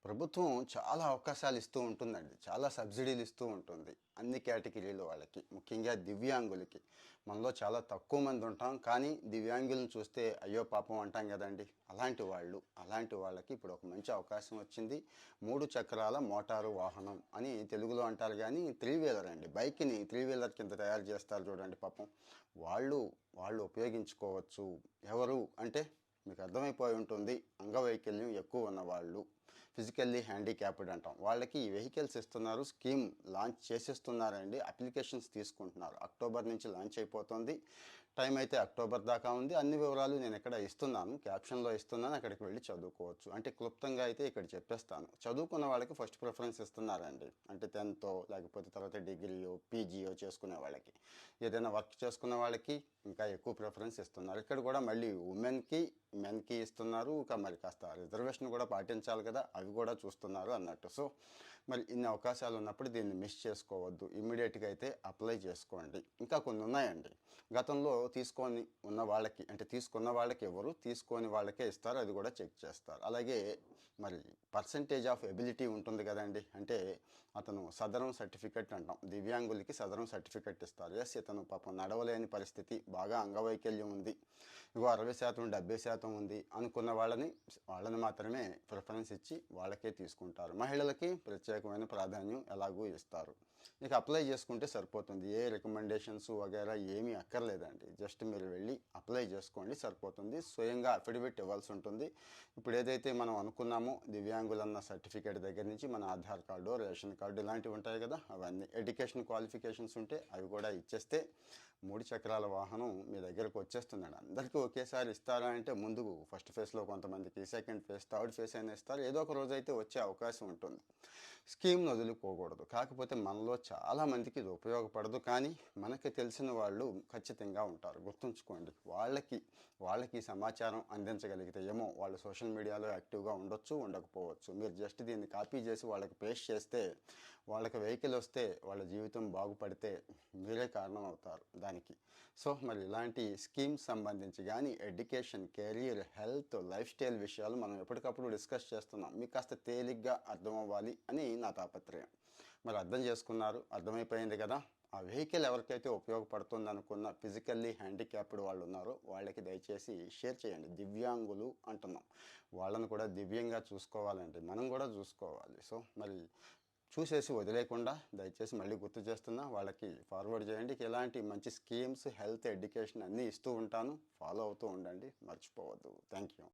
ప్రభుత్వం చాలా అవకాశాలు ఇస్తూ ఉంటుందండి. చాలా సబ్సిడీలు ఇస్తూ ఉంటుంది. అన్ని కేటగిరీల వాళ్ళకి. ముఖ్యంగా దివ్యాంగులకి. మనలో చాలా తక్కువ మంది ఉంటాం. కానీ దివ్యాంగులను చూస్తే అయ్యో పాపం అంటాం గదండీ! అలాంటి వాళ్ళకి ఇప్పుడు ఒక మంచి అవకాశం వచ్చింది. 3 చక్రాల మోటారు వాహనం అని తెలుగులో అంటారు గానీ, త్రీ వీలర్ అండి. బైక్‌ని త్రీ వీలర్ కింద తయారు చేస్తారు చూడండి పాపం. వాళ్ళు, వాళ్ళు ఉపయోగించుకోవచ్చు. ఎవరు అంటే మీకు అర్థమైపోయి ఉంటుంది. అంగవైకల్యం ఎక్కువ ఉన్నవాళ్ళు. ఫిజికల్లీ హ్యాండిక్యాప్డ్ అంటాం. వాళ్ళకి ఈ వెహికల్స్ ఇస్తున్నారు. స్కీమ్ లాంచ్ చేసేస్తున్నారండి. అప్లికేషన్స్ తీసుకుంటున్నారు. అక్టోబర్ నుంచి లాంచ్ అయిపోతుంది. టైం అయితే అక్టోబర్ దాకా ఉంది. అన్ని వివరాలు నేను ఇక్కడ ఇస్తున్నాను. క్యాప్షన్లో ఇస్తున్నాను. అక్కడికి వెళ్ళి చదువుకోవచ్చు. అంటే క్లుప్తంగా అయితే ఇక్కడ చెప్పేస్తాను. చదువుకున్న వాళ్ళకి ఫస్ట్ ప్రిఫరెన్స్ ఇస్తున్నారండి. అంటే 10థో లేకపోతే తర్వాత డిగ్రీయో పీజీయో చేసుకునే వాళ్ళకి. ఏదైనా వర్క్ చేసుకున్న వాళ్ళకి ఇంకా ఎక్కువ ప్రిఫరెన్స్ ఇస్తున్నారు. ఇక్కడ కూడా మళ్ళీ ఉమెన్కి మెన్కి ఇస్తున్నారు. ఇంకా మరి కాస్త రిజర్వేషన్ కూడా పాటించాలి కదా, అవి కూడా చూస్తున్నారు అన్నట్టు. సో మరి ఇన్ని అవకాశాలు ఉన్నప్పుడు దీన్ని మిస్ చేసుకోవద్దు. ఇమ్మీడియట్గా అయితే అప్లై చేసుకోండి. ఇంకా కొన్ని ఉన్నాయండి. గతంలో తీసుకొని ఉన్న వాళ్ళకి, అంటే తీసుకున్న వాళ్ళకి ఎవరు, తీసుకొని వాళ్ళకే ఇస్తారు. అది కూడా చెక్ చేస్తారు. అలాగే మరి పర్సంటేజ్ ఆఫ్ ఎబిలిటీ ఉంటుంది కదండి. అంటే అతను సదరం సర్టిఫికెట్ అంటాం. దివ్యాంగులకి సదరం సర్టిఫికెట్ ఇస్తారు. ఎస్, ఇతను పాపం నడవలేని పరిస్థితి, బాగా అంగవైకల్యం ఉంది, ఇగో 60% 70% ఉంది అనుకున్న వాళ్ళని మాత్రమే ప్రిఫరెన్స్ ఇచ్చి వాళ్ళకే తీసుకుంటారు. మహిళలకి ప్రత్యేకమైన ప్రాధాన్యం ఎలాగూ ఇస్తారు. ఇక అప్లై చేసుకుంటే సరిపోతుంది. ఏ రికమెండేషన్స్ వగైరా ఏమీ అక్కర్లేదండి. జస్ట్ మీరు వెళ్ళి అప్లై చేసుకోండి, సరిపోతుంది. స్వయంగా అఫిడవిట్ ఇవ్వాల్సి ఉంటుంది. ఇప్పుడు ఏదైతే మనం అనుకున్నామో దివ్యాంగులన్న సర్టిఫికేట్ దగ్గర నుంచి మన ఆధార్ కార్డు, రేషన్ కార్డు ఇలాంటివి ఉంటాయి కదా, అవన్నీ ఎడ్యుకేషన్ క్వాలిఫికేషన్స్ ఉంటే అవి కూడా ఇచ్చేస్తే 3 చక్రాల వాహనం మీ దగ్గరకు వచ్చేస్తుందండి. అందరికీ ఒకేసారి ఇస్తారా అంటే ముందు ఫస్ట్ ఫేజ్లో కొంతమందికి, సెకండ్ ఫేజ్, థర్డ్ ఫేజ్ అయినా ఇస్తారు. ఏదో ఒక రోజు అయితే వచ్చే అవకాశం ఉంటుంది. స్కీమ్ను వదులుకోకూడదు. కాకపోతే మనలో చాలామందికి ఇది ఉపయోగపడదు. కానీ మనకి తెలిసిన వాళ్ళు ఖచ్చితంగా ఉంటారు. గుర్తుంచుకోండి. వాళ్ళకి సమాచారం అందించగలిగితే, ఏమో వాళ్ళు సోషల్ మీడియాలో యాక్టివ్గా ఉండొచ్చు, ఉండకపోవచ్చు. మీరు జస్ట్ దీన్ని కాపీ చేసి వాళ్ళకి పేస్ట్ చేస్తే, వాళ్ళకి వెహికల్ వస్తే, వాళ్ళ జీవితం బాగుపడితే మీరే కారణం అవుతారు దానికి. సో మరి ఇలాంటి స్కీమ్స్ సంబంధించి కానీ education, career, health, life style విషయాలు మనం ఎప్పటికప్పుడు డిస్కస్ చేస్తున్నాం. మీకు కాస్త తేలిగ్గా అర్థం అవ్వాలి అని నా తాపత్రయం. మరి అర్థం చేసుకున్నారు, అర్థమైపోయింది కదా. ఆ వెహికల్ ఎవరికైతే ఉపయోగపడుతుంది అనుకున్న ఫిజికల్లీ హ్యాండిక్యాప్డ్ వాళ్ళు ఉన్నారో వాళ్ళకి దయచేసి షేర్ చేయండి. దివ్యాంగులు అంటున్నాం, వాళ్ళను కూడా దివ్యంగా చూసుకోవాలండి, మనం కూడా చూసుకోవాలి. సో మరి చూసేసి వదిలేకుండా దయచేసి మళ్ళీ గుర్తు చేస్తున్నా, వాళ్ళకి ఫార్వర్డ్ చేయండి. ఇలాంటి మంచి స్కీమ్స్, హెల్త్, ఎడ్యుకేషన్ అన్నీ ఇస్తూ ఉంటాను. ఫాలో అవుతూ ఉండండి, మర్చిపోవద్దు. Thank you.